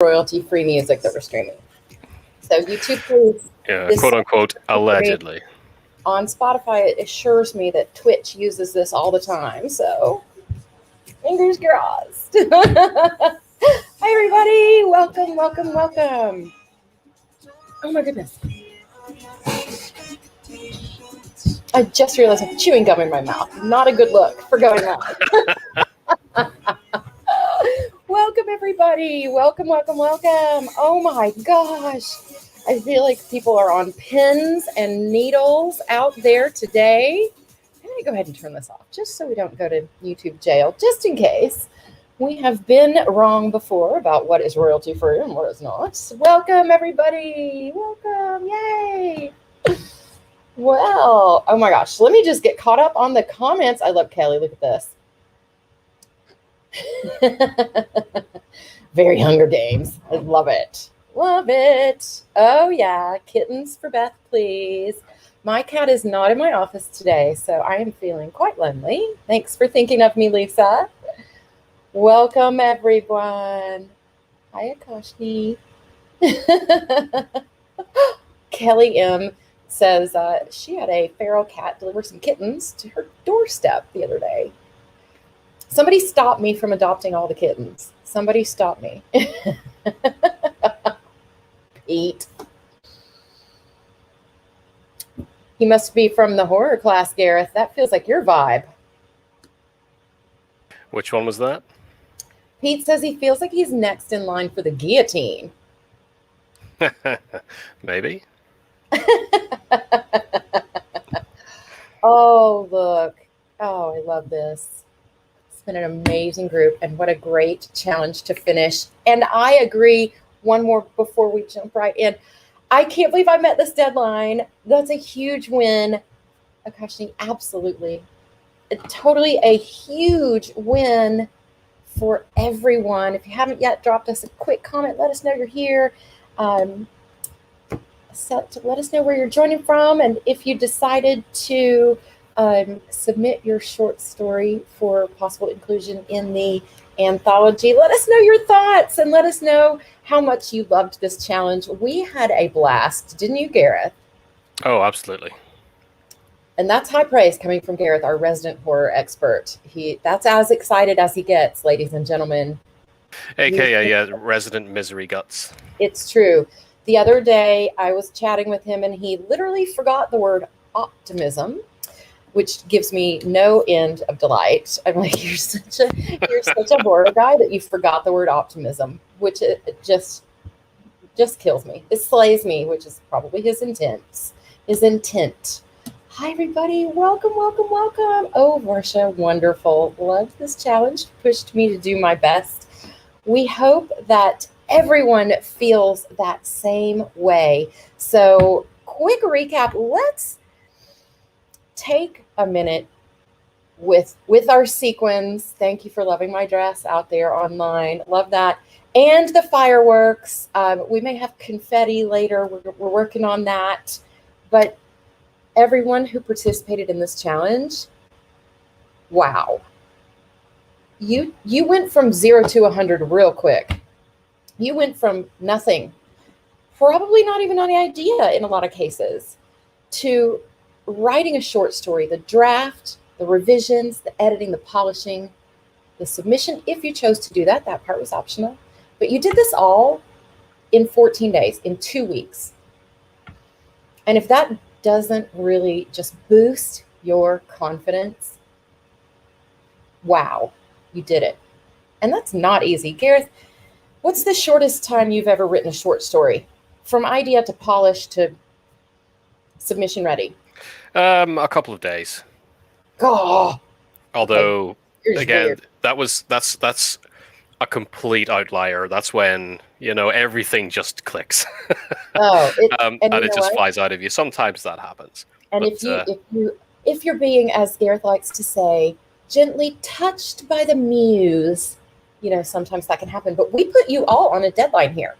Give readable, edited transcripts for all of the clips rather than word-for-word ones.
royalty-free music that we're streaming. So YouTube, please. Yeah, quote unquote, allegedly. On Spotify, it assures me that Twitch uses this all the time. So fingers crossed. Hi, everybody. Welcome, welcome, welcome. Oh, my goodness. I just realized I'm chewing gum in my mouth. Not a good look for going live. Welcome, everybody. Welcome, welcome, welcome. Oh, my gosh. I feel like people are on pins and needles out there today. I'm going to go ahead and turn this off just so we don't go to YouTube jail, just in case. We have been wrong before about what is royalty free and what is not. Welcome, everybody. Welcome. Yay. Well, oh my gosh. Let me just get caught up on the comments. I love Kelly. Look at this. Very Hunger Games. I love it. Love it. Oh, yeah. Kittens for Beth, please. My cat is not in my office today, so I am feeling quite lonely. Thanks for thinking of me, Lisa. Welcome, everyone. Hi, Akashi. Kelly M. says she had a feral cat deliver some kittens to her doorstep the other day. Somebody stopped me from adopting all the kittens. Somebody stop me. Pete. You must be from the horror class, Gareth. That feels like your vibe. Which one was that? Pete says he feels like he's next in line for the guillotine. Maybe. Oh, look. Oh, I love this. It's been an amazing group, and what a great challenge to finish. And I agree. One more before we jump right in. I can't believe I met this deadline. That's a huge win. Akashi, absolutely. Totally a huge win for everyone. If you haven't yet dropped us a quick comment, let us know you're here. Let us know where you're joining from. And if you decided to submit your short story for possible inclusion in the anthology, let us know your thoughts and let us know how much you loved this challenge. We had a blast, didn't you, Gareth? Oh, absolutely. And that's high praise coming from Gareth, our resident horror expert. That's as excited as he gets, ladies and gentlemen. AKA resident misery guts. It's true. The other day I was chatting with him and he literally forgot the word optimism, which gives me no end of delight. I'm like, you're such a horror guy that you forgot the word optimism, which it just kills me. It slays me, which is probably his intent. Hi, everybody. Welcome, welcome, welcome. Oh, Marcia, wonderful. Loved this challenge. Pushed me to do my best. We hope that everyone feels that same way. So, quick recap. Let's take a minute with our sequins. Thank you for loving my dress out there online. Love that. And the fireworks. We may have confetti later. We're working on that. But everyone who participated in this challenge, wow. You went from 0 to 100 real quick. You went from nothing, probably not even any idea in a lot of cases, to writing a short story, the draft, the revisions, the editing, the polishing, the submission, if you chose to do that. That part was optional. But you did this all in 14 days, in 2 weeks. And if that doesn't really just boost your confidence, wow, you did it. And that's not easy. Gareth, what's the shortest time you've ever written a short story? From idea to polish to submission ready? A couple of days. Oh, although okay. Again, that's a complete outlier. That's when everything just clicks. Oh, and it just flies out of you. Sometimes that happens. And if you're being, as Gareth likes to say, gently touched by the muse, sometimes that can happen. But we put you all on a deadline here,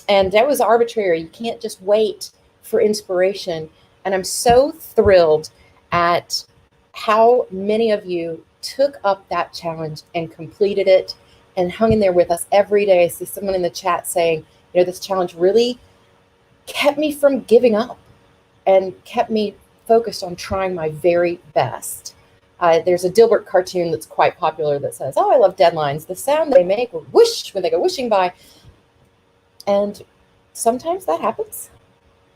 and that was arbitrary. You can't just wait for inspiration. And I'm so thrilled at how many of you took up that challenge and completed it and hung in there with us every day. I see someone in the chat saying, this challenge really kept me from giving up and kept me focused on trying my very best. There's a Dilbert cartoon that's quite popular that says, "Oh, I love deadlines. The sound they make, whoosh, when they go whooshing by." And sometimes that happens.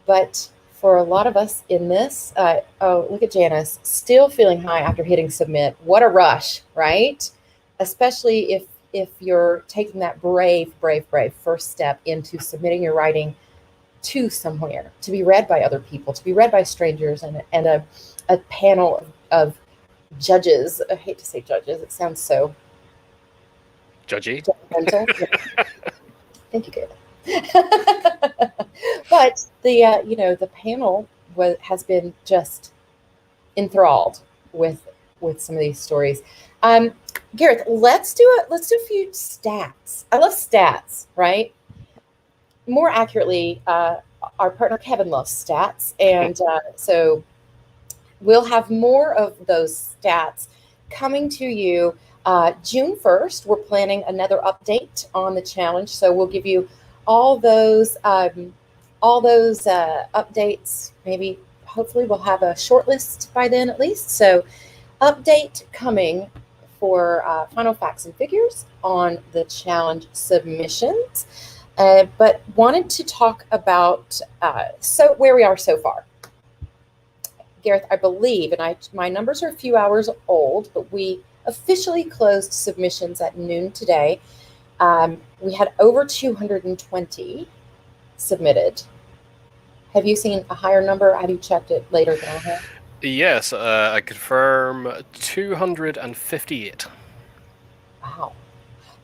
But for a lot of us in this, look at Janice, still feeling high after hitting submit. What a rush, right? Especially if you're taking that brave first step into submitting your writing to somewhere, to be read by other people, to be read by strangers and a panel of judges. I hate to say judges. It sounds so judgy. Judgmental. Yeah. Thank you, good. But the panel has been just enthralled with some of these stories. Gareth, let's do a few stats. I love stats, right? More accurately, our partner Kevin loves stats, and so we'll have more of those stats coming to you June 1st. We're planning another update on the challenge, so we'll give you all those updates. Maybe, hopefully, we'll have a short list by then at least. So, update coming for final facts and figures on the challenge submissions. But wanted to talk about where we are so far. Gareth, I believe, and my numbers are a few hours old, but we officially closed submissions at noon today. We had over 220 submitted. Have you seen a higher number? Have you checked it later than I have? Yes, I confirm 258. Wow.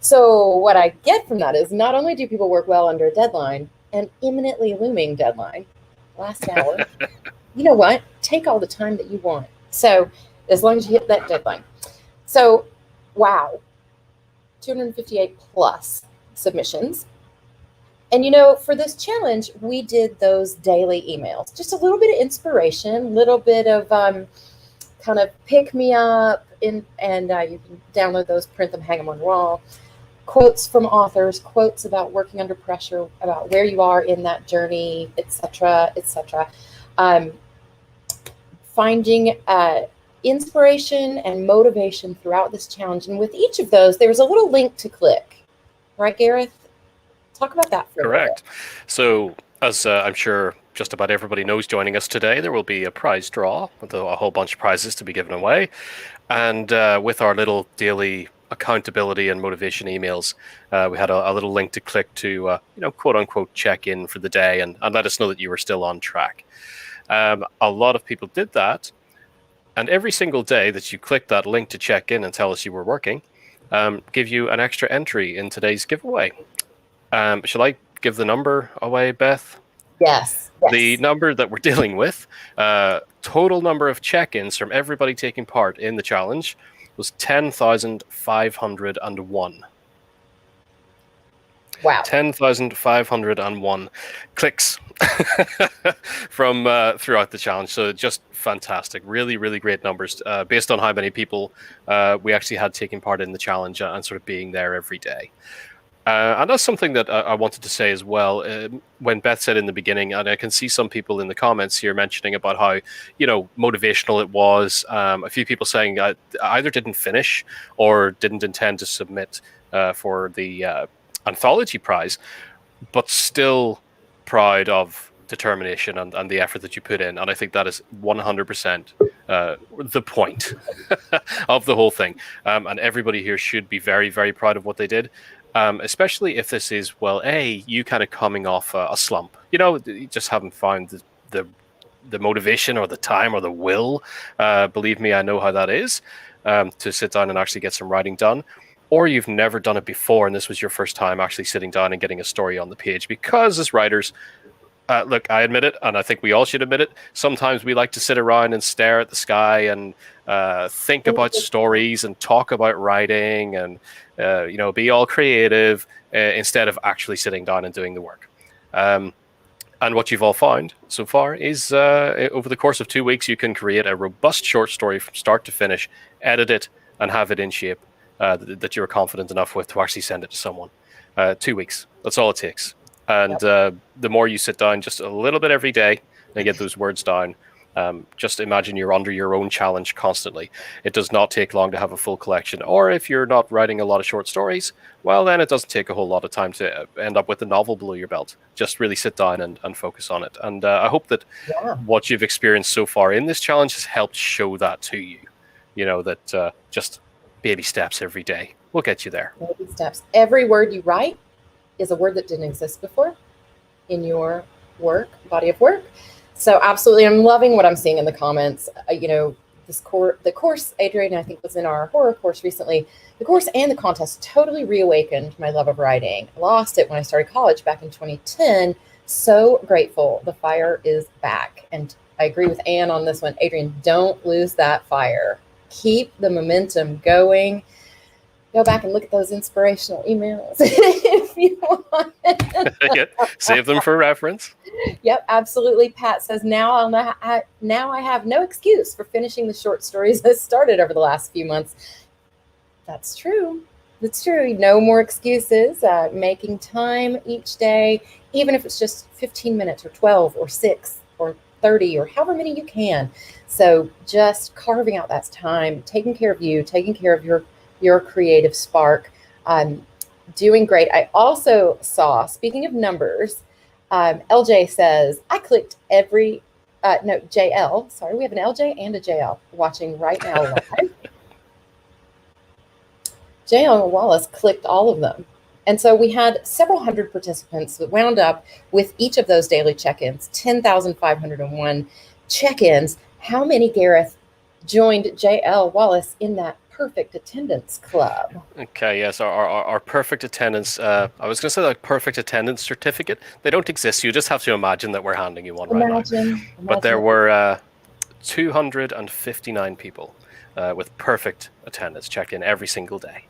So what I get from that is not only do people work well under a deadline, an imminently looming deadline, last hour, you know what? Take all the time that you want. So as long as you hit that deadline. So, wow, 258 plus submissions. And for this challenge, we did those daily emails. Just a little bit of inspiration, a little bit of kind of pick me up, and you can download those, print them, hang them on the wall. Quotes from authors, quotes about working under pressure, about where you are in that journey, etc., etc. Finding inspiration and motivation throughout this challenge. And with each of those, there's a little link to click. Right, Gareth? Talk about that for Correct. a minute. So, as I'm sure just about everybody knows joining us today, there will be a prize draw with a whole bunch of prizes to be given away. And with our little daily accountability and motivation emails, we had a little link to click to, quote unquote, check in for the day and let us know that you were still on track. A lot of people did that. And every single day that you click that link to check in and tell us you were working, give you an extra entry in today's giveaway. Shall I give the number away, Beth? Yes. The number that we're dealing with, total number of check-ins from everybody taking part in the challenge was 10,501. Wow. 10,501 clicks from throughout the challenge. So just fantastic. Really, really great numbers based on how many people we actually had taking part in the challenge and sort of being there every day. And that's something that I wanted to say as well. When Beth said in the beginning, and I can see some people in the comments here mentioning about how, motivational it was. A few people saying I either didn't finish or didn't intend to submit for the anthology prize, but still proud of determination and the effort that you put in. And I think that is 100% the point of the whole thing. And everybody here should be very, very proud of what they did. Especially if this is, you kind of coming off a slump. You just haven't found the motivation or the time or the will. Believe me, I know how that is, to sit down and actually get some writing done. Or you've never done it before and this was your first time actually sitting down and getting a story on the page. Because as writers, look, I admit it, and I think we all should admit it, sometimes we like to sit around and stare at the sky and think about stories and talk about writing and be all creative instead of actually sitting down and doing the work. And what you've all found so far is over the course of 2 weeks, you can create a robust short story from start to finish, edit it, and have it in shape that you're confident enough with to actually send it to someone. 2 weeks. That's all it takes. And the more you sit down just a little bit every day and get those words down, just imagine you're under your own challenge constantly. It does not take long to have a full collection. Or if you're not writing a lot of short stories, well, then it doesn't take a whole lot of time to end up with a novel below your belt. Just really sit down and focus on it. And I hope that what you've experienced so far in this challenge has helped show that to you. You know, that just baby steps every day will get you there. Baby steps. Every word you write is a word that didn't exist before in your body of work. So absolutely, I'm loving what I'm seeing in the comments. The course, Adrian, I think was in our horror course recently. The course and the contest totally reawakened my love of writing. I lost it when I started college back in 2010. So grateful. The fire is back. And I agree with Anne on this one. Adrian, don't lose that fire. Keep the momentum going. Go back and look at those inspirational emails if you want. Save them for reference. Yep, absolutely. Pat says, now I have no excuse for finishing the short stories I started over the last few months. That's true. That's true. No more excuses. Making time each day, even if it's just 15 minutes or 12 or 6 or 30 or however many you can. So just carving out that time, taking care of you, taking care of your creative spark, doing great. I also saw, speaking of numbers, LJ says, I clicked JL, sorry, we have an LJ and a JL watching right now live. JL Wallace clicked all of them. And so we had several hundred participants that wound up with each of those daily check-ins, 10,501 check-ins. How many, Gareth, joined JL Wallace in that perfect attendance club? Okay, yes, our perfect attendance, I was going to say like perfect attendance certificate. They don't exist. You just have to imagine that we're handing you one right now. But there were 259 people with perfect attendance checked in every single day.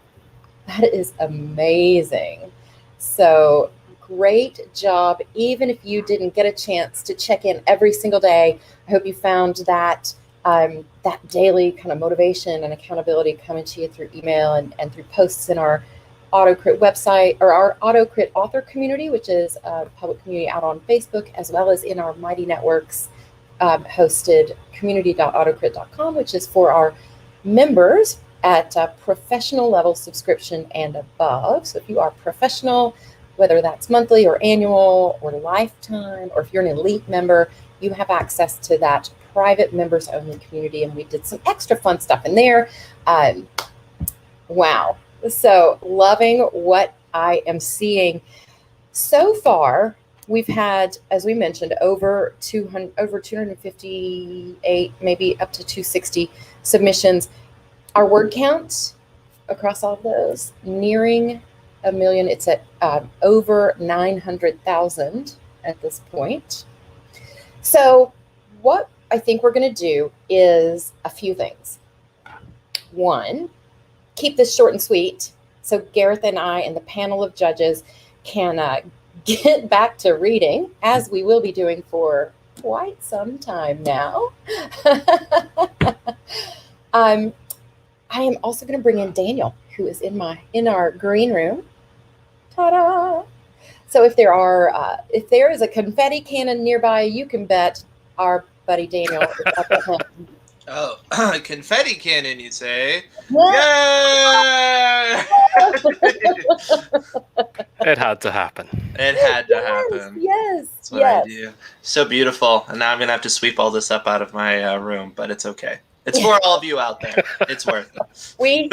That is amazing. So great job. Even if you didn't get a chance to check in every single day, I hope you found that that daily kind of motivation and accountability coming to you through email and through posts in our AutoCrit website, or our AutoCrit author community, which is a public community out on Facebook, as well as in our Mighty Networks hosted community.autocrit.com, which is for our members at professional level subscription and above. So if you are professional, whether that's monthly or annual or lifetime, or if you're an elite member, you have access to that private members only community. And we did some extra fun stuff in there. Wow. So loving what I am seeing so far. We've had, as we mentioned, over 258, maybe up to 260 submissions. Our word count across all of those nearing 1 million. It's at over 900,000 at this point. So what I think we're going to do is a few things. One, keep this short and sweet so Gareth and I and the panel of judges can get back to reading, as we will be doing for quite some time now. I am also going to bring in Daniel, who is in our green room. Ta-da! So if there is a confetti cannon nearby, you can bet our buddy Daniel is up at him. Oh, confetti cannon, you say? Yeah! It had to happen. It had to happen. Yes. That's what I do. So beautiful. And now I'm going to have to sweep all this up out of my room, but it's okay. It's for all of you out there. It's worth it. We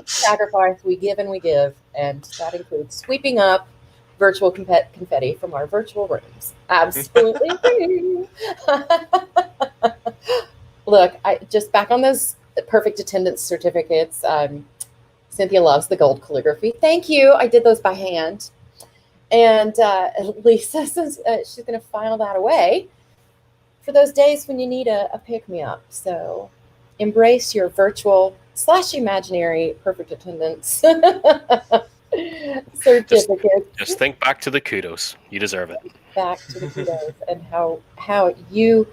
sacrifice, we give, and we give. And that includes sweeping up virtual confetti from our virtual rooms. Absolutely. Look, I just back on those perfect attendance certificates. Cynthia loves the gold calligraphy. Thank you. I did those by hand. And Lisa says she's going to file that away for those days when you need a pick-me-up. So embrace your virtual / imaginary perfect attendance certificate. Just think back to the kudos. You deserve it. Back to the kudos and how you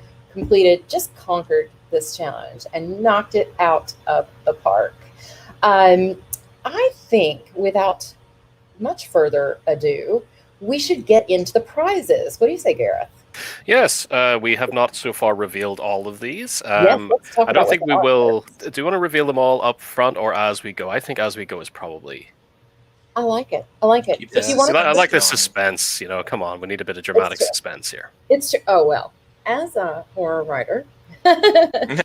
conquered this challenge and knocked it out of the park. I think without much further ado, we should get into the prizes. What do you say, Gareth? Yes, we have not so far revealed all of these. Yes, let's talk I about don't what think they we are will. first. Do you want to reveal them all up front or as we go? I think as we go is probably. I like it. I like it. Keep If the you want I like the suspense suspense. Come on, we need a bit of it's dramatic true. suspense here. It's true. Oh well, as a horror writer going.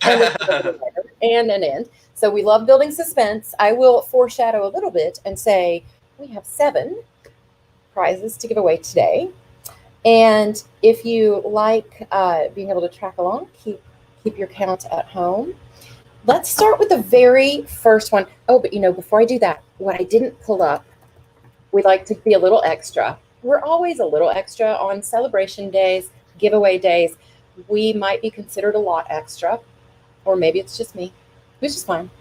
and an end, so we love building suspense. I will foreshadow a little bit and say we have 7 prizes to give away today. And if you like being able to track along, keep your count at home. Let's start with the very first one. Oh, but before I do that, what I didn't pull up, we like to be a little extra. We're always a little extra on celebration days, giveaway days. We might be considered a lot extra, or maybe it's just me, which is fine.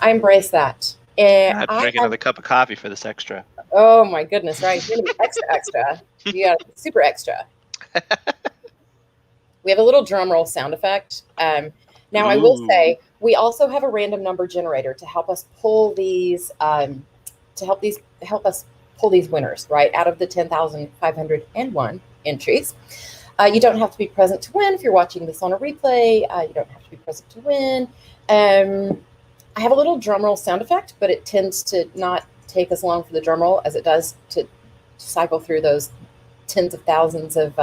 I embrace that. And I'd drink another cup of coffee for this extra. oh my goodness, right? You're gonna be extra. You got super extra. We have a little drum roll sound effect. Now, I will say we also have a random number generator to help us pull these help us pull these winners right out of the 10,501 entries. You don't have to be present to win if you're watching this on a replay. You don't have to be present to win. I have a little drum roll sound effect, but it tends to not take as long for the drum roll as it does to cycle through those tens of thousands of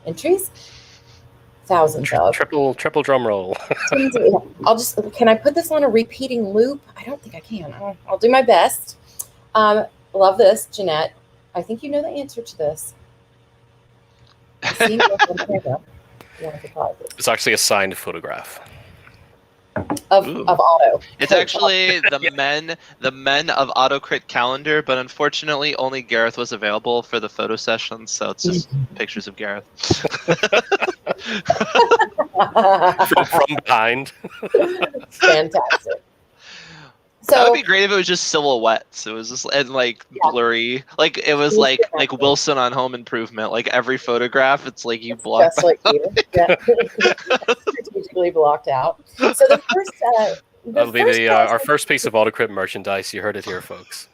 entries. Thousands of. Triple drum roll. Can I put this on a repeating loop? I don't think I can. I'll do my best. Love this, Jeanette. I think you know the answer to this. It's actually a signed photograph. Of Auto. It's actually the men of AutoCrit calendar, but unfortunately only Gareth was available for the photo session, so it's just pictures of Gareth. from behind. Fantastic. So that would be great if it was just silhouettes. It was just blurry, like it was like Wilson on Home Improvement. Like every photograph, it's like you blocked. Just like you, yeah. Strategically blocked out. So the first, that'll be our first piece of AutoCrit merchandise. You heard it here, folks.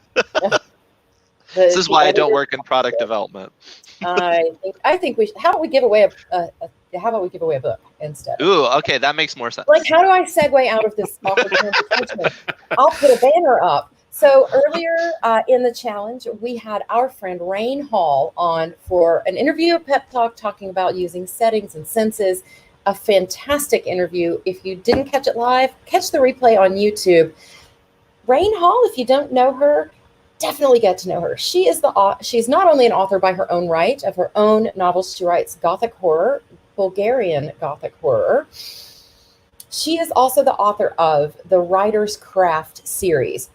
This is why I don't work in product development. I think we should. How about we give away a book instead? Ooh, okay, that makes more sense. Like, how do I segue out of this awkward conversation? I'll put a banner up. So earlier in the challenge, we had our friend Rain Hall on for an interview at Pep Talk talking about using settings and senses. A fantastic interview. If you didn't catch it live, catch the replay on YouTube. Rain Hall, if you don't know her, definitely get to know her. She's not only an author by her own right of her own novels. She writes Gothic horror, Bulgarian Gothic horror. She is also the author of the Writer's Craft series,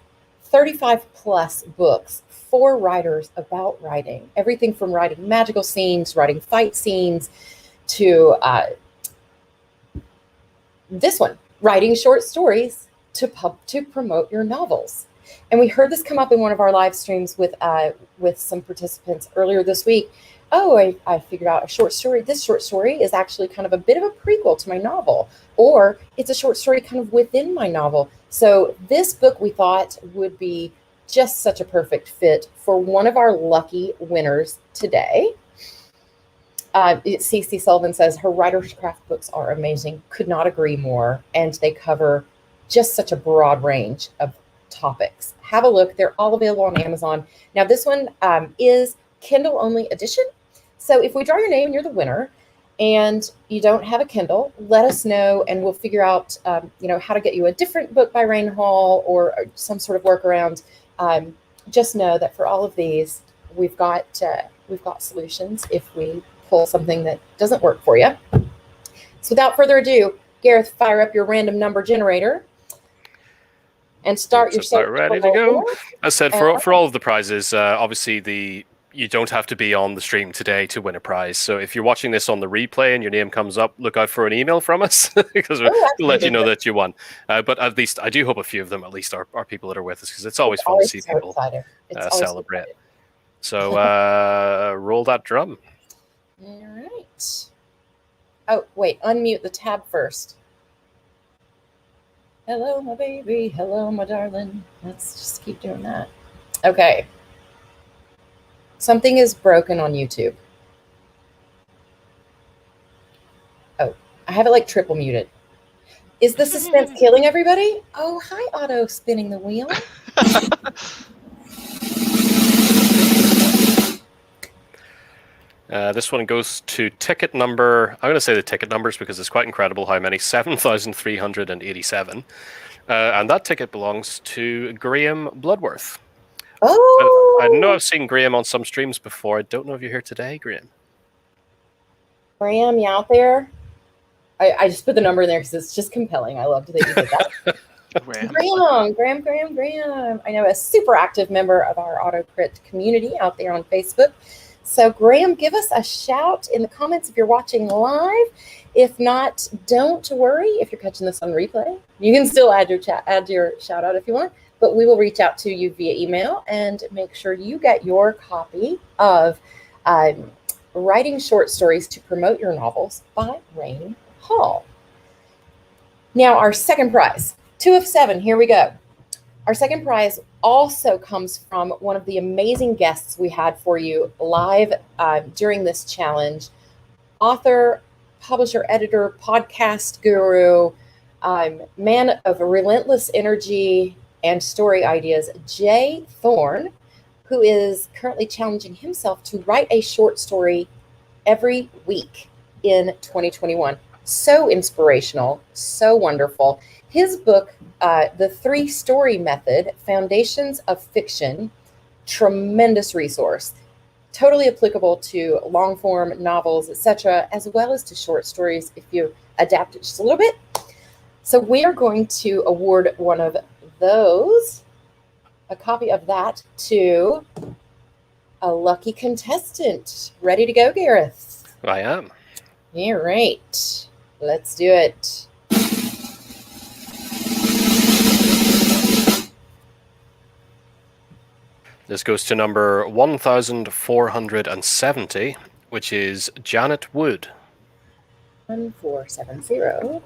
35 plus books for writers about writing. Everything from writing magical scenes, writing fight scenes, to this one, writing short stories to promote your novels. And we heard this come up in one of our live streams with some participants earlier this week. Oh, I figured out a short story. This short story is actually kind of a bit of a prequel to my novel, or it's a short story kind of within my novel. So this book we thought would be just such a perfect fit for one of our lucky winners today. Cece Sullivan says her Writer's Craft books are amazing. Could not agree more. And they cover just such a broad range of topics. Have a look. They're all available on Amazon. Now, this one is Kindle only edition. So if we draw your name and you're the winner and you don't have a Kindle, let us know and we'll figure out how to get you a different book by Rain Hall or some sort of workaround. Just know that for all of these, we've got solutions if we pull something that doesn't work for you. So without further ado, Gareth, fire up your random number generator and start your start ready to go. As said, for all of the prizes, obviously you don't have to be on the stream today to win a prize. So if you're watching this on the replay and your name comes up, look out for an email from us because we'll let you know that you won. But at least I do hope a few of them at least are people that are with us because it's always fun to see people celebrate. So roll that drum. All right. Oh, wait, unmute the tab first. Hello, my baby. Hello, my darling. Let's just keep doing that. Okay. Something is broken on YouTube. Oh, I have it like triple muted. Is the suspense killing everybody? Oh, hi, Auto spinning the wheel. This one goes to ticket number. I'm going to say the ticket numbers because it's quite incredible how many. 7,387. And that ticket belongs to Graham Bloodworth. Oh. I know I've seen Graham on some streams before. I don't know if you're here today, Graham. Graham, you out there? I just put the number in there because it's just compelling. I loved that you did that. Graham. I know a super active member of our AutoCrit community out there on Facebook. So Graham, give us a shout in the comments if you're watching live. If not, don't worry. If you're catching this on replay, you can still add your shout out if you want. But we will reach out to you via email and make sure you get your copy of Writing Short Stories to Promote Your Novels by Rain Hall. Now, our second prize, 2 of 7. Here we go. Our second prize also comes from one of the amazing guests we had for you live during this challenge. Author, publisher, editor, podcast guru, man of relentless energy and story ideas, Jay Thorne, who is currently challenging himself to write a short story every week in 2021. So inspirational, so wonderful. His book, The 3-Story Method, Foundations of Fiction, tremendous resource. Totally applicable to long form novels, etc., as well as to short stories if you adapt it just a little bit. So we are going to award one of those, a copy of that, to a lucky contestant. Ready to go, Gareth? I am. All right. Let's do it. This goes to number 1,470, which is Janet Wood. 1470.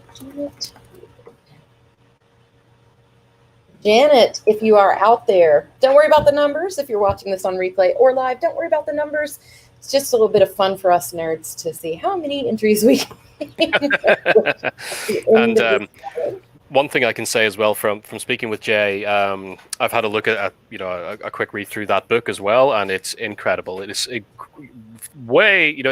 Janet, if you are out there, don't worry about the numbers. If you're watching this on replay or live, don't worry about the numbers. It's just a little bit of fun for us nerds to see how many entries we can. And one thing I can say as well from speaking with Jay, I've had a look at a quick read through that book as well, and it's incredible. It is it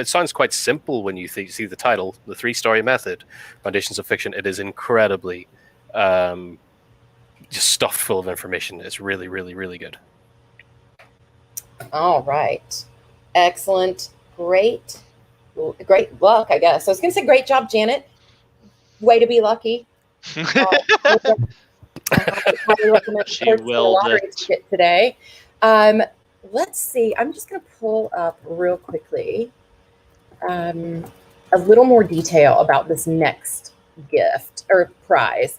sounds quite simple when you see the title, The 3-Story Method, Foundations of Fiction. It is incredibly just stuffed full of information. It's really, really, really good. All right. Excellent. Great luck, I guess. I was going to say great job, Janet. Way to be lucky. She willed it today. Let's see. I'm just going to pull up real quickly a little more detail about this next gift or prize.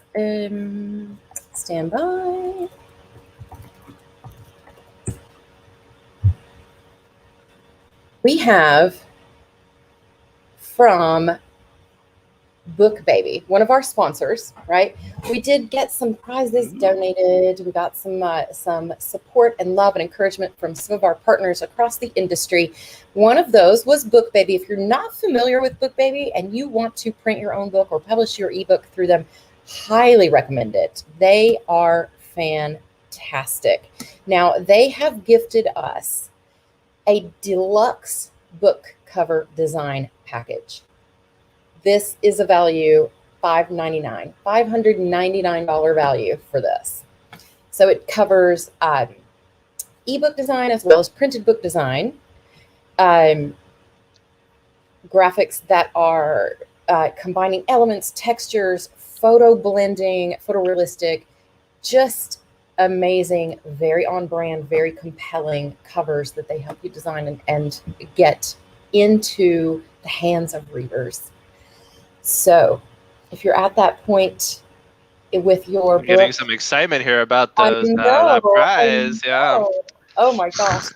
Stand by. We have from Book Baby, one of our sponsors, right? We did get some prizes donated. We got some support and love and encouragement from some of our partners across the industry. One of those was Book Baby. If you're not familiar with Book Baby and you want to print your own book or publish your ebook through them, highly recommend it. They are fantastic. Now, they have gifted us a deluxe book cover design package. This is a value $599 value for this. So it covers ebook design as well as printed book design, graphics that are combining elements, textures, photo blending, photorealistic, just amazing, very on brand, very compelling covers that they help you design and get into the hands of readers. So if you're at that point with your book, getting some excitement here about those that prize. Yeah. Oh my gosh.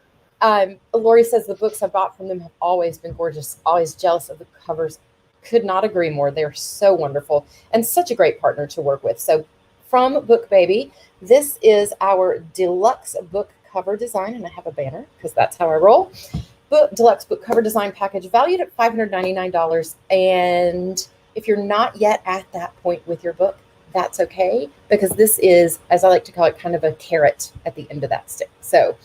Lori says the books I bought from them have always been gorgeous, always jealous of the covers. Could not agree more. They're so wonderful and such a great partner to work with. So from Book Baby. This is our deluxe book cover design, and I have a banner because that's how I roll. Deluxe book cover design package valued at $599. And if you're not yet at that point with your book, that's okay, because this is, as I like to call it, kind of a carrot at the end of that stick. So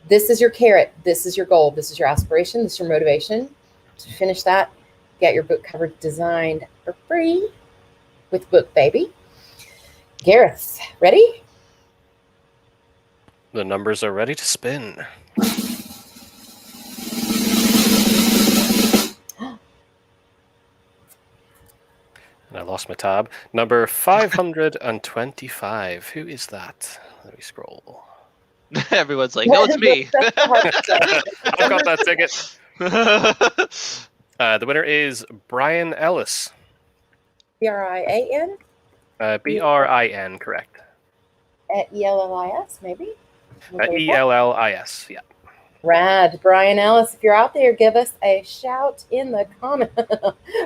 this is your carrot. This is your goal. This is your aspiration. This is your motivation to finish that. Get your book cover designed for free with Book Baby. Gareth, ready? The numbers are ready to spin. And I lost my tab. Number 525. Who is that? Let me scroll. Everyone's like, no, it's me. I've got that ticket. The winner is Brian Ellis. Brian? Brin, correct. At ELLIS, maybe? ELLIS, yeah. Rad. Brian Ellis, if you're out there, give us a shout in the comment.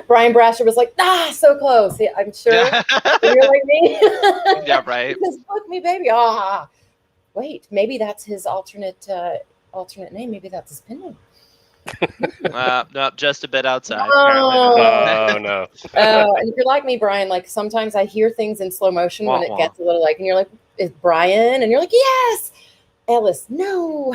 Brian Brasher was like, so close. Yeah, I'm sure you're like me. Yeah, right. Just book me, baby. Wait, maybe that's his alternate name. Maybe that's his pen name. No, just a bit outside. Oh, no. And if you're like me, Brian, like sometimes I hear things in slow motion when it gets a little like, and you're like, is Brian? And you're like, yes. Ellis, no.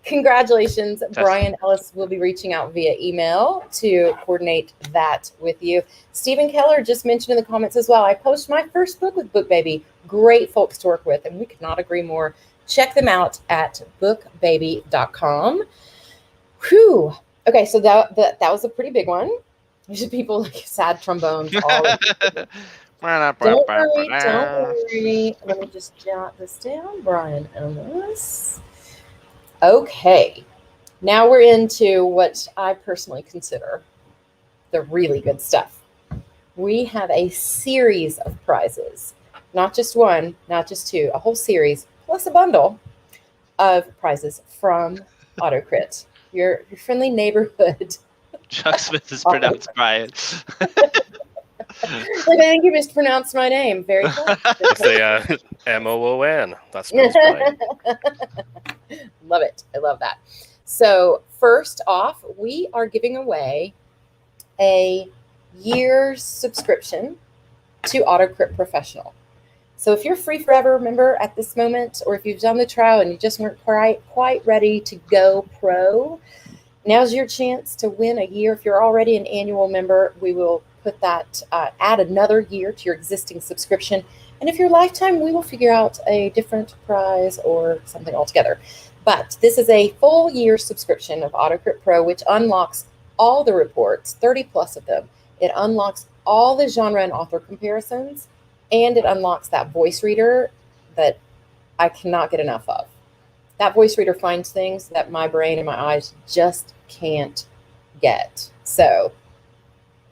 Congratulations. Brian Ellis will be reaching out via email to coordinate that with you. Stephen Keller just mentioned in the comments as well, I posted my first book with Book Baby. Great folks to work with, and we could not agree more. Check them out at bookbaby.com. Whew. Okay, so that was a pretty big one. There's people like sad trombones all over. Don't worry. Let me just jot this down. Brian Ellis. Okay. Now we're into what I personally consider the really good stuff. We have a series of prizes. Not just one, not just two, a whole series, plus a bundle of prizes from AutoCrit, your friendly neighborhood. Chuck Smith is pronounced Brian. Like, I think you mispronounced my name. Very cool. It's the Moon. That spells Brian. Love it. I love that. So first off, we are giving away a year's subscription to AutoCrit Professional. So if you're free forever member at this moment, or if you've done the trial and you just weren't quite ready to go pro, now's your chance to win a year. If you're already an annual member, we will put that, add another year to your existing subscription. And if you're lifetime, we will figure out a different prize or something altogether. But this is a full year subscription of AutoCrit Pro, which unlocks all the reports, 30 plus of them. It unlocks all the genre and author comparisons, and it unlocks that voice reader that I cannot get enough of. That voice reader finds things that my brain and my eyes just can't get. So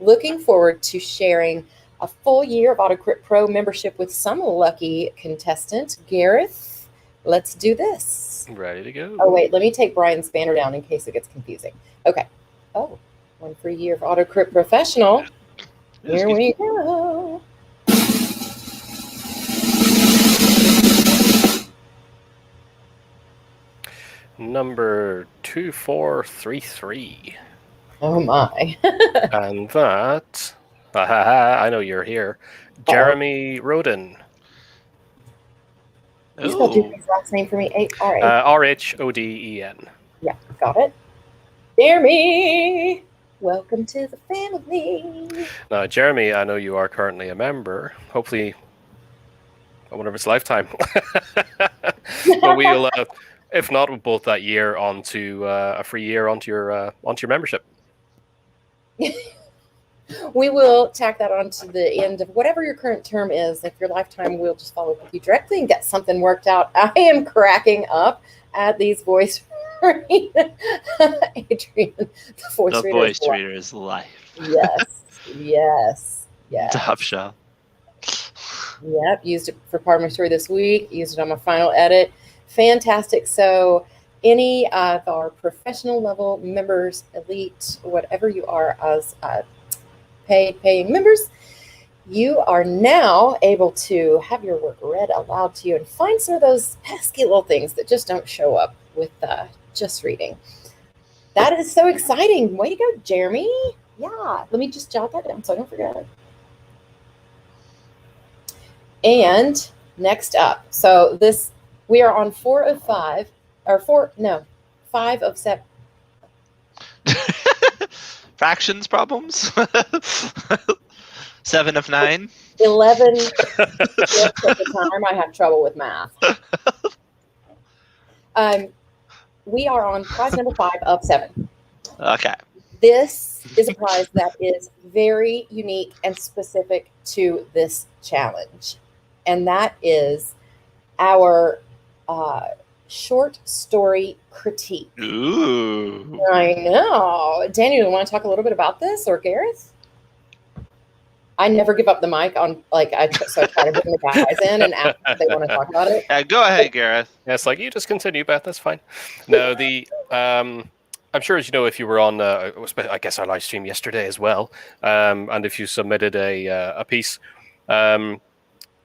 looking forward to sharing a full year of AutoCrit Pro membership with some lucky contestant. Gareth, let's do this. Ready to go. Oh, wait, let me take Brian's banner down in case it gets confusing. Okay. Oh, one free year of AutoCrit Professional. Here we go. Number 2433. Oh, my. And that, I know you're here, Jeremy Roden. You spelled his last name for me. Rhoden. Yeah, got it. Jeremy, welcome to the family. Now, Jeremy, I know you are currently a member. Hopefully, I wonder if it's lifetime. But we'll, if not, we'll both that year onto a free year onto your membership. We will tack that on to the end of whatever your current term is. If your lifetime, we'll just follow up with you directly and get something worked out. I am cracking up at these voice readers. Adrian, the voice reader is life. Yes. Top shelf. Yep, used it for part of my story this week. Used it on my final edit. Fantastic. So any of our professional level members, elite, whatever you are as paying members, you are now able to have your work read aloud to you and find some of those pesky little things that just don't show up with just reading. That is so exciting. Way to go, Jeremy. Yeah, let me just jot that down so I don't forget. And next up, so we are on 4 of 5, or 5 of 7. Fractions problems. 7 of 9. 11 at the time. I have trouble with math. We are on prize number 5 of 7. Okay. This is a prize that is very unique and specific to this challenge. And that is our short story critique. Ooh. I know. Daniel, you want to talk a little bit about this, or Gareth? I never give up the mic on, like, so I try to bring the guys in and ask if they want to talk about it. Go ahead, Gareth. Yeah, it's like, you just continue, Beth. That's fine. No, I'm sure, as you know, if you were on, I guess, our live stream yesterday as well, and if you submitted a piece,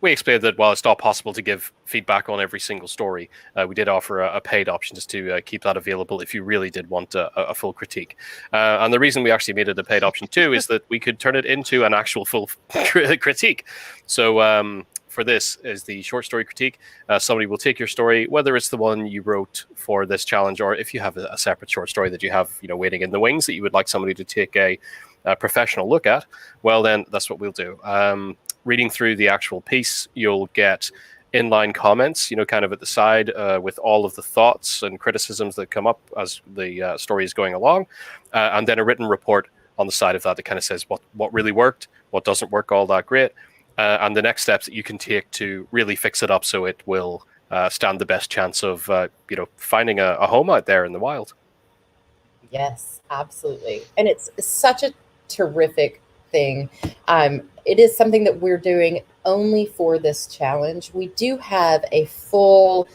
we explained that while it's not possible to give feedback on every single story, we did offer a paid option just to keep that available if you really did want a full critique. And the reason we actually made it a paid option too is that we could turn it into an actual full critique. So for this is the short story critique. Somebody will take your story, whether it's the one you wrote for this challenge, or if you have a separate short story that you have, waiting in the wings that you would like somebody to take a professional look at, well, then that's what we'll do. Reading through the actual piece, you'll get inline comments, kind of at the side with all of the thoughts and criticisms that come up as the story is going along, and then a written report on the side of that kind of says what really worked, what doesn't work all that great, and the next steps that you can take to really fix it up so it will stand the best chance of finding a home out there in the wild. Yes, absolutely. And it's such a terrific thing. It is something that we're doing only for this challenge. We do have a full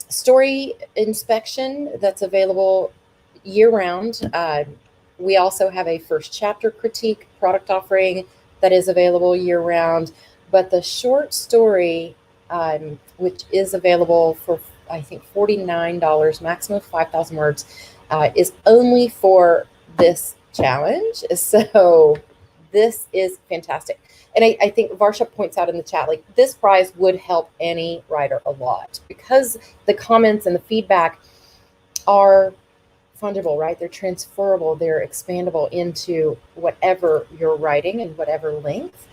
story inspection that's available year-round. We also have a first chapter critique product offering that is available year-round. But the short story, which is available for, I think, $49, maximum of 5,000 words, is only for this challenge. So this is fantastic. And I think Varsha points out in the chat, like, this prize would help any writer a lot because the comments and the feedback are fungible, right? They're transferable, they're expandable into whatever you're writing and whatever length.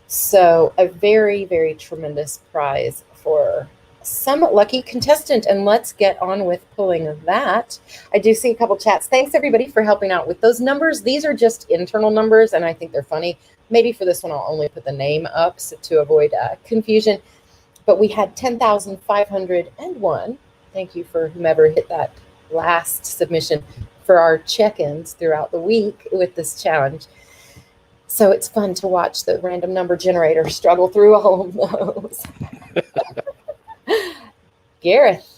So a very, very tremendous prize for some lucky contestant. And let's get on with pulling that. I do see a couple chats. Thanks everybody for helping out with those numbers. These are just internal numbers and I think they're funny. Maybe for this one, I'll only put the name up to avoid confusion. But we had 10,501. Thank you for whomever hit that last submission for our check-ins throughout the week with this challenge. So it's fun to watch the random number generator struggle through all of those. Gareth.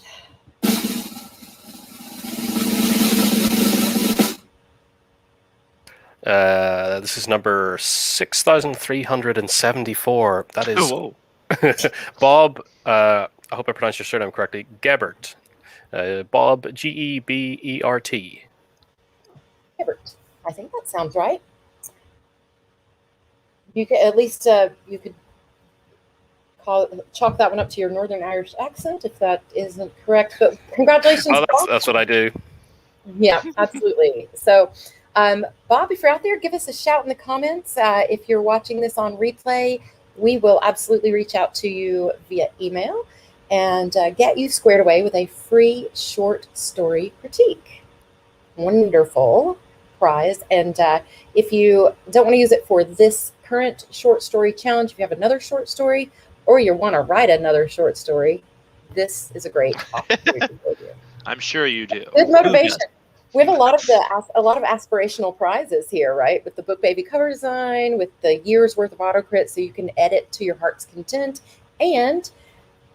This is number 6,374. That is Bob. I hope I pronounced your surname correctly. Gebert. Bob, Gebert. Gebert. I think that sounds right. You could at least you could chalk that one up to your Northern Irish accent if that isn't correct. But congratulations, Bob. Bob. That's what I do. Yeah, absolutely. So, Bob, if you're out there, give us a shout in the comments. If you're watching this on replay, we will absolutely reach out to you via email and get you squared away with a free short story critique. Wonderful prize. And if you don't want to use it for this current short story challenge, if you have another short story or you want to write another short story, this is a great opportunity for you. I'm sure you do. Good motivation. We have a lot of aspirational prizes here, right? With the Book Baby cover design, with the year's worth of AutoCrit, so you can edit to your heart's content and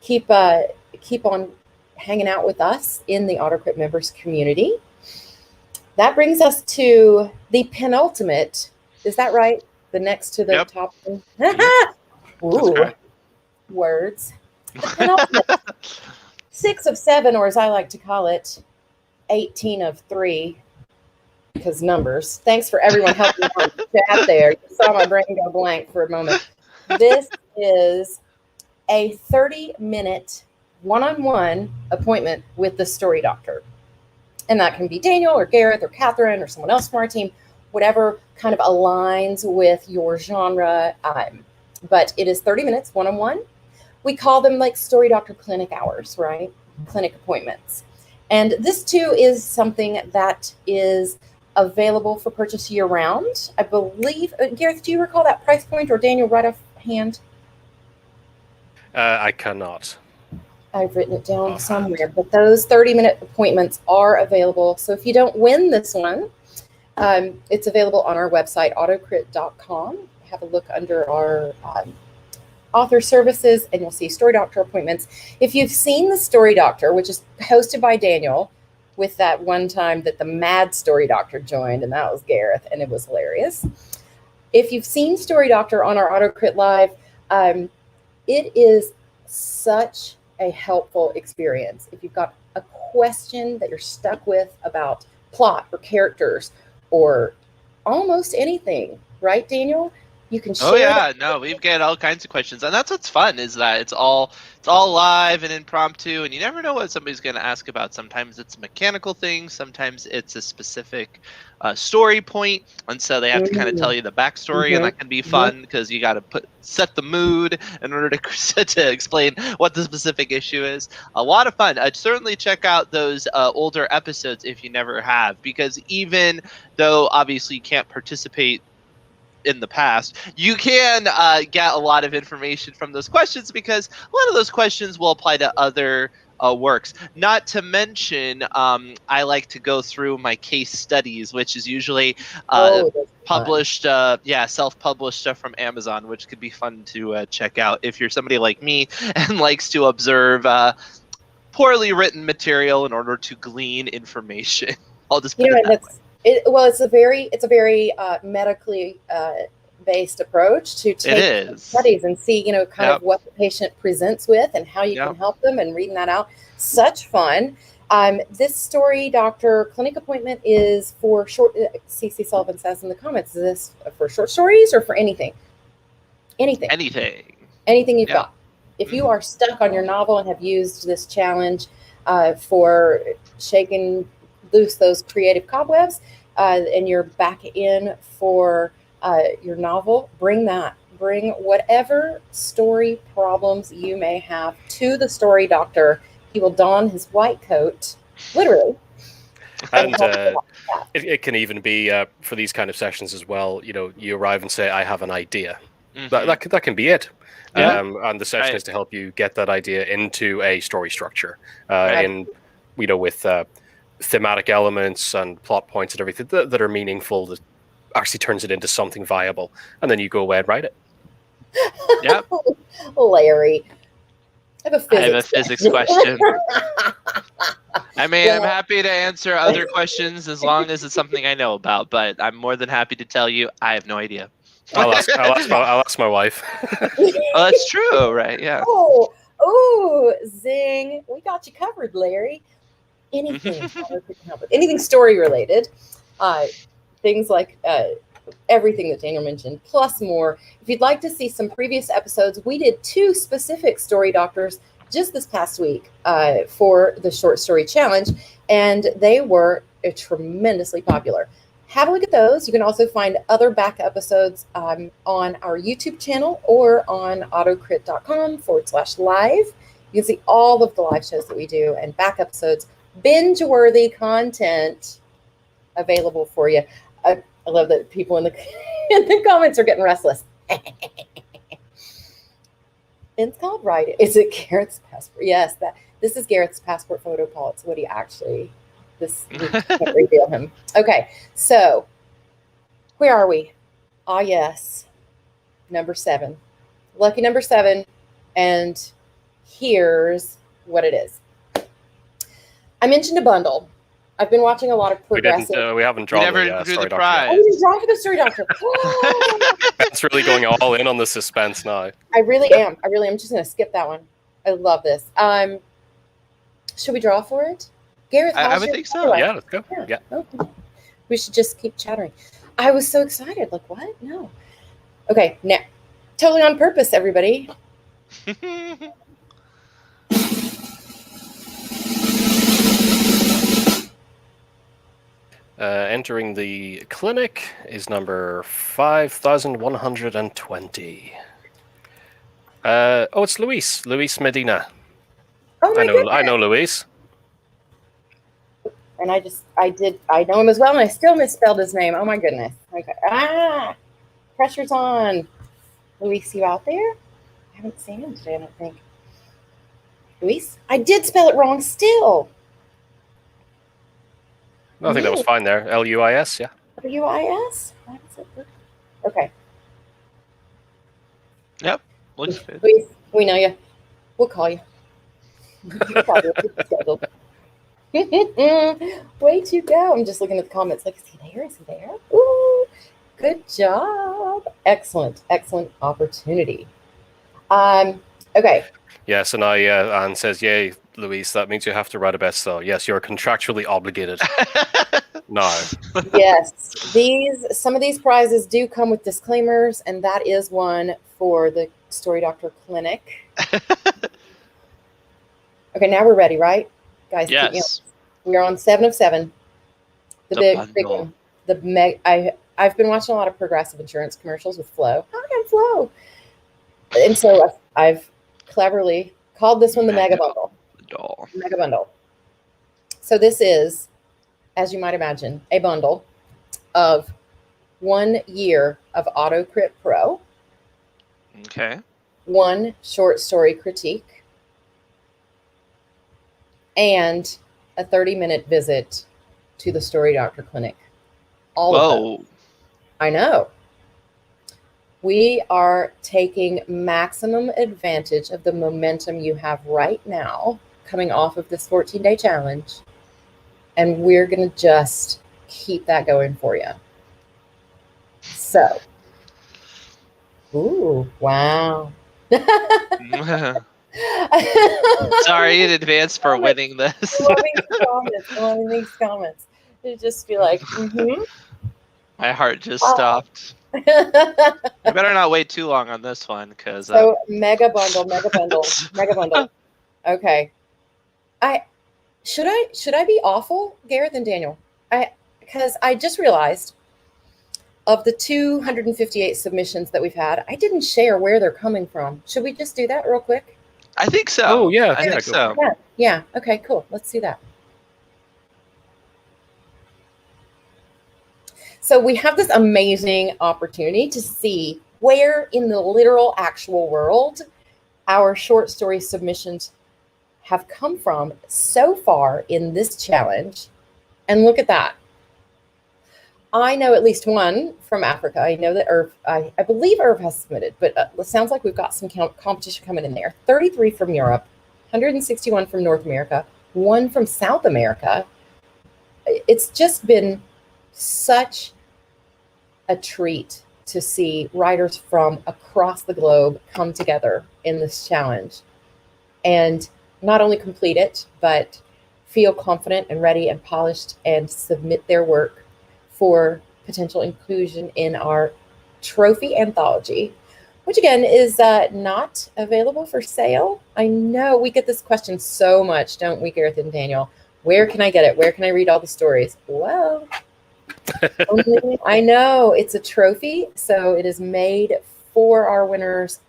keep on hanging out with us in the AutoCrit members community. That brings us to the penultimate. Is that right? the next to the Yep. top one. That's great. Words. The penultimate, 6 of 7, or as I like to call it, 18 of 3, because numbers. Thanks for everyone helping out in the chat there. You saw my brain go blank for a moment. This is a 30-minute one-on-one appointment with the story doctor. And that can be Daniel or Gareth or Catherine or someone else from our team, whatever kind of aligns with your genre. But it is 30 minutes one-on-one. We call them like story doctor clinic hours, right? Clinic appointments. And this too is something that is available for purchase year-round. I believe, Gareth, do you recall that price point, or Daniel right offhand? I cannot. I've written it down Offhand. somewhere, but those 30-minute appointments are available. So if you don't win this one, it's available on our website, AutoCrit.com. Have a look under our author services, and you'll see Story Doctor appointments. If you've seen the Story Doctor, which is hosted by Daniel, with that one time that the Mad Story Doctor joined, and that was Gareth, and it was hilarious. If you've seen Story Doctor on our AutoCrit Live, it is such a helpful experience. If you've got a question that you're stuck with about plot or characters or almost anything, right, Daniel? You can share. Oh yeah, no, we've got all kinds of questions, and that's what's fun is that it's all live and impromptu, and you never know what somebody's going to ask about. Sometimes it's a mechanical thing, sometimes it's a specific story point, and so they have to kind of tell you the backstory, and that can be fun because you got to set the mood in order to explain what the specific issue is. A lot of fun. I'd certainly check out those older episodes if you never have, because even though obviously you can't participate in the past, you can get a lot of information from those questions, because a lot of those questions will apply to other works. Not to mention, I like to go through my case studies, which is usually published, self-published stuff from Amazon, which could be fun to check out if you're somebody like me and likes to observe poorly written material in order to glean information. I'll just put it that way. It's a very medically based approach to take studies and see, kind of what the patient presents with and how you can help them, and reading that out. Such fun. This Story Doctor clinic appointment is for short. CC Sullivan says in the comments, is this for short stories or for anything? Anything you've got. If you are stuck on your novel and have used this challenge for shaking loose those creative cobwebs, and you're back in for your novel, bring whatever story problems you may have to the Story Doctor. He will don his white coat, literally. And it can even be for these kind of sessions as well. You arrive and say, I have an idea. That can be it. And the session is to help you get that idea into a story structure, with thematic elements and plot points and everything that are meaningful, that actually turns it into something viable, and then you go away and write it. Yep. Larry, I have a physics question. I mean, I'm happy to answer other questions as long as it's something I know about, but I'm more than happy to tell you I have no idea. I'll ask my wife. Well, that's true, right? Yeah. Oh, zing! We got you covered, Larry. Anything story related, things like everything that Daniel mentioned, plus more. If you'd like to see some previous episodes, we did 2 specific Story Doctors just this past week for the Short Story Challenge, and they were tremendously popular. Have a look at those. You can also find other back episodes on our YouTube channel or on autocrit.com/live. You can see all of the live shows that we do and back episodes, binge-worthy content available for you. I love that people in the comments are getting restless. It's called writing. Is it Garrett's passport? Yes, this is Garrett's passport photo, Paul. It's what he actually. We can't reveal him. Okay, so where are we? Ah, yes, number 7, lucky number 7, and here's what it is. I mentioned a bundle, I've been watching a lot of We didn't. progressive. We haven't We drawn never the drew story the doctor. prize. Oh, we didn't draw for the story doctor. Oh, Ben's really going all in on the suspense now. I really am. I'm just going to skip that one. I love this. Should we draw for it? Gareth, I how's would your think so. Yeah, let's go. Yeah. Okay. We should just keep chattering. I was so excited. Like, what? No. Okay, now, totally on purpose, everybody. Entering the clinic is number 5120. It's Luis. Luis Medina. Oh my goodness. I know Luis. And I know him as well, and I still misspelled his name. Oh my goodness. Okay. Pressure's on. Luis, you out there? I haven't seen him today, I don't think. Luis? I did spell it wrong still. I think that was fine there. Luis, yeah. Luis? Okay. Yep. Looks good. Luis, we know you. We'll call you. Way to go. I'm just looking at the comments like, is he there? Is he there? Ooh, good job. Excellent opportunity. Okay. Yes, and Anne says, yay, Luis, that means you have to write a bestseller. Yes, you're contractually obligated. No. Yes. Some of these prizes do come with disclaimers, and that is one for the Story Doctor Clinic. Okay, now we're ready, right? Guys, keep me on. Yes. We are on 7 of 7. The big bundle. one. I've been watching a lot of Progressive Insurance commercials with Flo. Hi, I'm Flo. And so I've cleverly called this one the Mega Bundle. Mega Bundle. So this is, as you might imagine, a bundle of 1 year of AutoCrit Pro. Okay. 1 short story critique. And a 30-minute visit to the Story Doctor Clinic. All of them. I know. We are taking maximum advantage of the momentum you have right now coming off of this 14-day challenge. And we're going to just keep that going for you. So. Ooh, wow. Sorry in advance for winning this. Loving these comments. It just be like, My heart just stopped. I better not wait too long on this one, because so mega bundle. Okay, should I be awful, Gareth and Daniel? Because I just realized of the 258 submissions that we've had, I didn't share where they're coming from. Should we just do that real quick? I think so. Oh, yeah. I think so. Yeah. Okay, cool. Let's do that. So we have this amazing opportunity to see where in the literal actual world our short story submissions have come from so far in this challenge. And look at that. I know at least one from Africa. I know that Irv, I believe Irv has submitted, but it sounds like we've got some competition coming in there. 33 from Europe, 161 from North America, 1 from South America. It's just been such a treat to see writers from across the globe come together in this challenge and not only complete it, but feel confident and ready and polished and submit their work for potential inclusion in our trophy anthology, which again is not available for sale. I know we get this question so much, don't we, Gareth and Daniel? Where can I get it? Where can I read all the stories? Well, I know it's a trophy, so it is made for our winners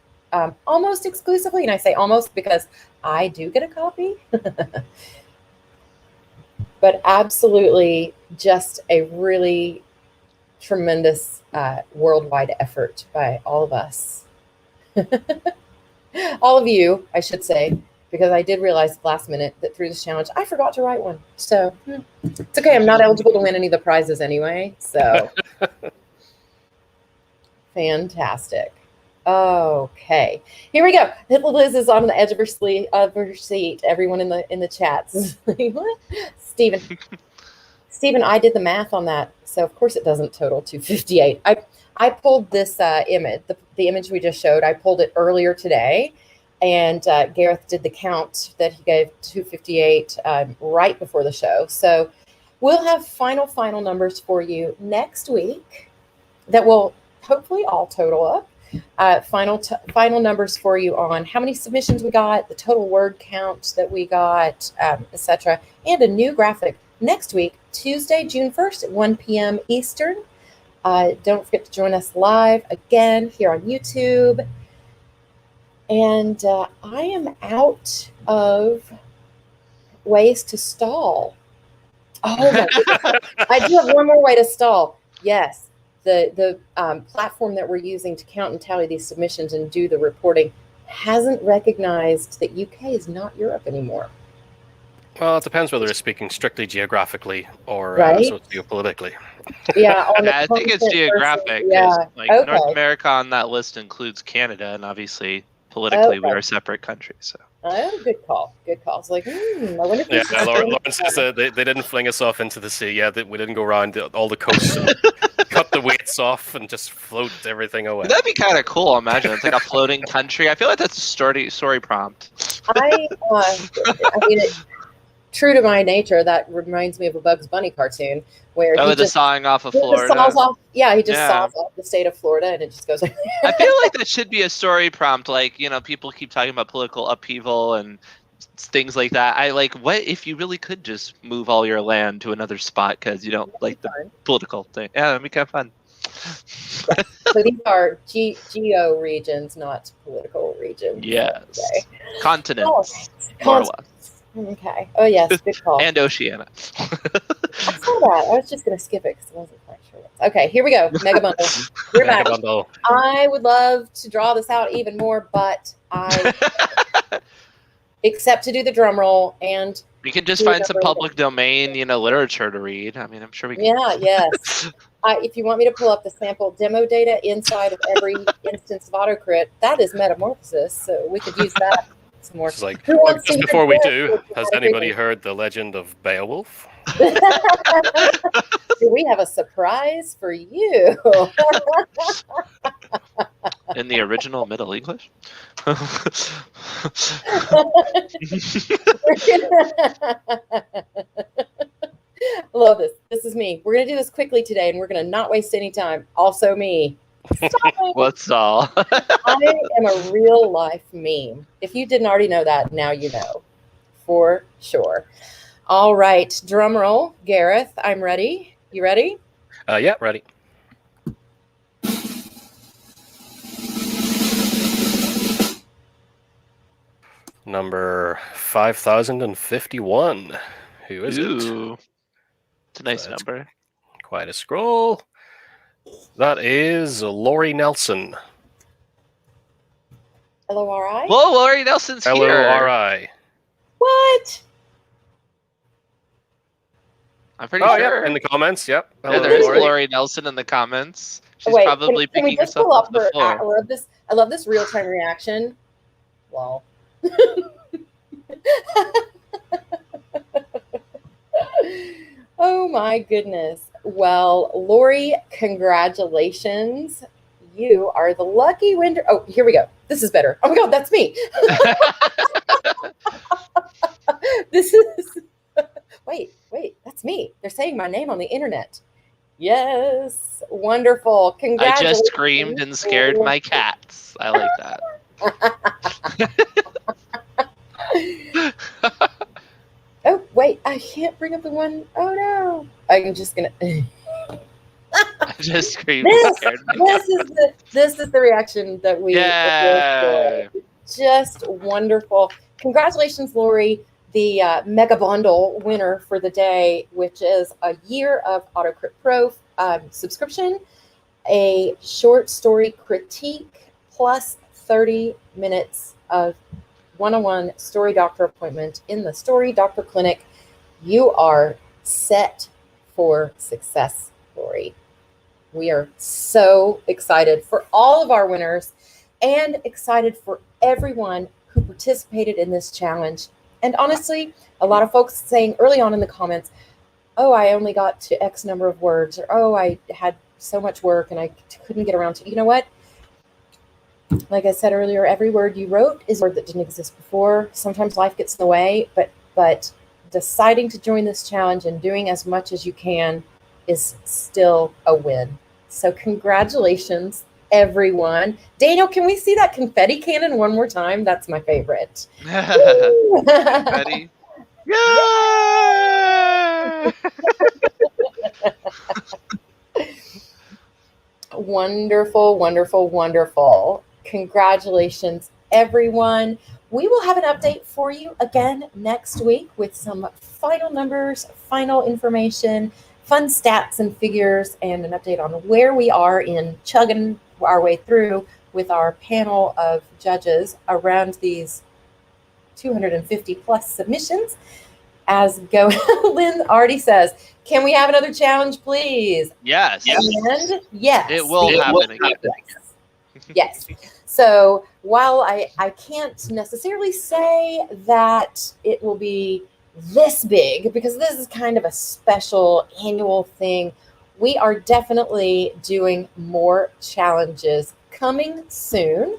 almost exclusively. And I say almost because I do get a copy. But absolutely just a really tremendous worldwide effort by all of us. All of you, I should say, because I did realize last minute that through this challenge, I forgot to write one. So it's okay. I'm not eligible to win any of the prizes anyway. So fantastic. Okay, here we go. Liz is on the edge of her seat. Everyone in the chats. What? Stephen. Stephen, I did the math on that, so of course it doesn't total 258. I pulled this image, the image we just showed. I pulled it earlier today, and Gareth did the count that he gave 258 right before the show. So we'll have final numbers for you next week that will hopefully all total up. Final numbers for you on how many submissions we got, the total word count that we got, etc., and a new graphic next week, Tuesday, June 1st at 1 p.m. Eastern. Don't forget to join us live again here on YouTube. And I am out of ways to stall. Oh my goodness. I do have one more way to stall. Yes. The platform that we're using to count and tally these submissions and do the reporting hasn't recognized that UK is not Europe anymore. Well, it depends whether it's speaking strictly geographically or Right? sociopolitically. Yeah, I think it's geographic. Yeah. Like North Okay. America on that list includes Canada, and obviously politically we Okay. are a separate country. So Oh, good call. Good call. It's like, I wonder if we should Lauren says they didn't fling us off into the sea. Yeah, we didn't go around all the coasts and cut the weights off and just float everything away. that'd be kind of cool. Imagine it's like a floating country. I feel like that's a story prompt. I mean, true to my nature, that reminds me of a Bugs Bunny cartoon where he the just sawing off of he just Florida. saws off. Yeah, he just Yeah. saws off the state of Florida, and it just goes. I feel like that should be a story prompt. Like, people keep talking about political upheaval and things like that. I like, what if you really could just move all your land to another spot because you don't like the political thing? Yeah, that'd be kind of fun. So these are geo regions, not political regions. Yes. Okay. Continents. Oh, More or less. Okay. Oh yes, good call. And Oceania. I saw that. I was just going to skip it because I wasn't quite sure. Okay, here we go. Mega bundle. We're back. Bundle. I would love to draw this out even more, but I except to do the drum roll and We can just find some public domain, literature to read. I mean, I'm sure we can. yeah, yes. If you want me to pull up the sample demo data inside of every instance of AutoCrit, that is Metamorphosis, so we could use that some more. It's like, Who wants just to before hear we this? do, has anybody heard the legend of Beowulf? Do we have a surprise for you? In the original Middle English? I love this. This is me. We're going to do this quickly today, and we're going to not waste any time. Also me. Stop it. What's all? I am a real life meme. If you didn't already know that, now you know. For sure. All right. Drum roll. Gareth, I'm ready. You ready? Yeah, ready. Number 5051. Who is it? Ooh. It's a nice That's number. Quite a scroll. That is Lori Nelson. L-O-R-I? Whoa, Lori Nelson's here. Lori. What? I'm pretty Oh, sure. yeah, in the comments, yep. Yeah, Hello, there is Lori. Lori Nelson in the comments. She's Wait, probably can we picking just herself pull up up the her? I floor. love this. I love this real-time reaction. Wow. Oh my goodness. Well, Lori, congratulations. You are the lucky winner. Oh, here we go. This is better. Oh my God, that's me. This is, wait, that's me. They're saying my name on the internet. Yes. Wonderful. I Congratulations. just screamed and scared my cats. I like that. Oh, wait, I can't bring up the one. Oh no. I'm just gonna I just screamed and scared my cats. this is the reaction that we Yay! just wonderful. Congratulations, Lori, the Mega Bundle winner for the day, which is a year of AutoCrit Pro subscription, a short story critique, plus 30 minutes of one-on-one story doctor appointment in the Story Doctor Clinic. You are set for success, Lori. We are so excited for all of our winners and excited for everyone who participated in this challenge. And honestly, a lot of folks saying early on in the comments, oh, I only got to X number of words, or oh, I had so much work and I couldn't get around to, you know what? Like I said earlier, every word you wrote is a word that didn't exist before. Sometimes life gets in the way, but deciding to join this challenge and doing as much as you can is still a win. So congratulations, everyone. Daniel, can we see that confetti cannon one more time? That's my favorite. Ready? Yeah! Wonderful, wonderful, wonderful. Congratulations, everyone. We will have an update for you again next week with some final numbers, final information, fun stats and figures, and an update on where we are in chugging our way through with our panel of judges around these 250 plus submissions. As Lynn already says, can we have another challenge, please? Yes. And yes. It will happen again. Yes. So while I can't necessarily say that it will be this big, because this is kind of a special annual thing, we are definitely doing more challenges coming soon.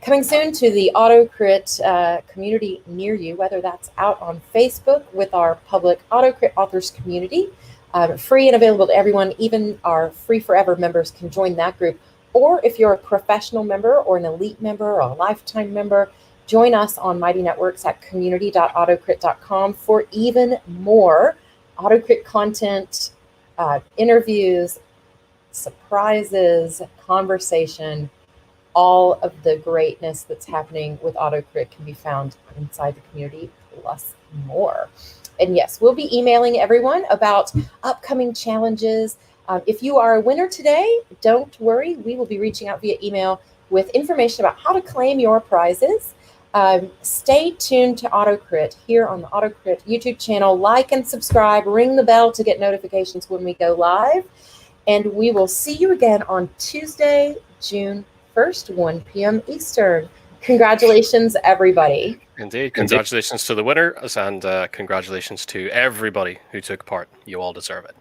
Coming soon to the AutoCrit community near you, whether that's out on Facebook with our public AutoCrit authors community, free and available to everyone. Even our free forever members can join that group. Or if you're a professional member or an elite member or a lifetime member, join us on Mighty Networks at community.autocrit.com for even more AutoCrit content, interviews, surprises, conversation. All of the greatness that's happening with AutoCrit can be found inside the community, plus more. And yes, we'll be emailing everyone about upcoming challenges. If you are a winner today, don't worry. We will be reaching out via email with information about how to claim your prizes. Stay tuned to AutoCrit here on the AutoCrit YouTube channel. Like and subscribe. Ring the bell to get notifications when we go live. And we will see you again on Tuesday, June 1st, 1 p.m. Eastern. Congratulations, everybody. Indeed. Congratulations to the winners, and congratulations to everybody who took part. You all deserve it.